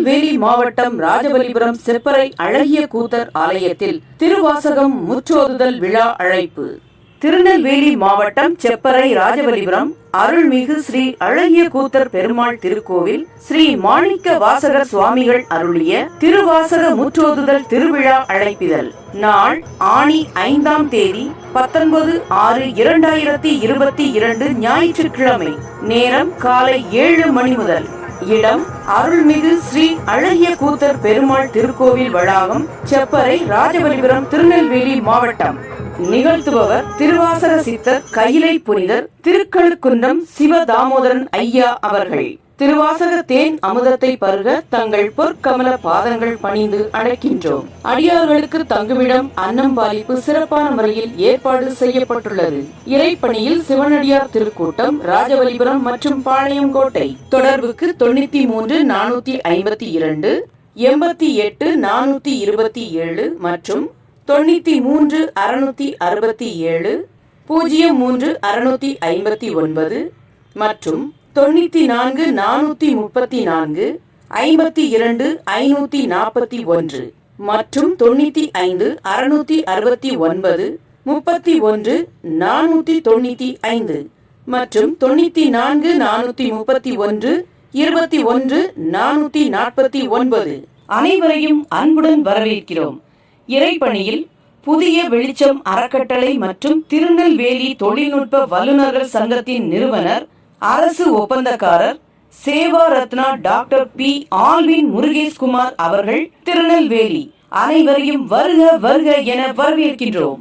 திருநெல்வேலி மாவட்டம் ராஜவலிபுரம் செப்பறை அழகிய கூத்தர் ஆலயத்தில் திருவாசகம் முற்றோதுதல் விழா அழைப்பு. திருநெல்வேலி மாவட்டம் செப்பறை ராஜவலிபுரம் அருள்மிகு ஸ்ரீ அழகிய கூத்தர் பெருமாள் திருக்கோவில் ஸ்ரீ மாணிக்க வாசகர் சுவாமிகள் அருளிய திருவாசக முற்றோதுதல் திருவிழா அழைப்பிதழ். நாள் ஆணி 5ஆம் தேதி 19/6/2022 ஞாயிற்றுக்கிழமை. நேரம் காலை 7 மணி முதல். இடம் அருள்மிகு ஸ்ரீ அழகிய கூத்தர் பெருமாள் திருக்கோவில் வளாகம், செப்பறை ராஜவலிபுரம், திருநெல்வேலி மாவட்டம். நிகழ்த்துபவர் திருவாசக சித்தர் கையிலை புனிதர் திருக்கழுக்குன்றம் சிவதாமோதரன் ஐயா அவர்கள். திருவாசக தேன் அமுதத்தை பருக தங்கள் பொற்கமல பாதங்கள் பணிந்து அழைக்கின்றோம். அடியார்களுக்கு தங்குமிடம், அன்னம் பாலிப்பு சிறப்பான முறையில் ஏற்பாடு செய்யப்பட்டுள்ளது. இறைப்பணியில் சிவனடியார் திருக்கூட்டம், ராஜவலிபுரம் மற்றும் பாளையங்கோட்டை. தொடர்புக்கு 93 452 88 427 மற்றும் 93 667 03 659 மற்றும் 94 434 52 541 மற்றும் 95 669 31 495 மற்றும் 94 431 21 449. அனைவரையும் அன்புடன் வரவேற்கிறோம். இறைப்பணியில் புதிய வெளிச்சம் அறக்கட்டளை மற்றும் திருநெல்வேலி தொழில்நுட்ப வல்லுநர்கள் சங்கத்தின் நிறுவனர், அரசு ஒப்பந்தக்காரர், Seva Ratna doctor P. Alvin Murugeshkumar அவர்கள் திருநெல்வேலி. அனைவரையும் வருக வருக என வரவேற்கின்றோம்.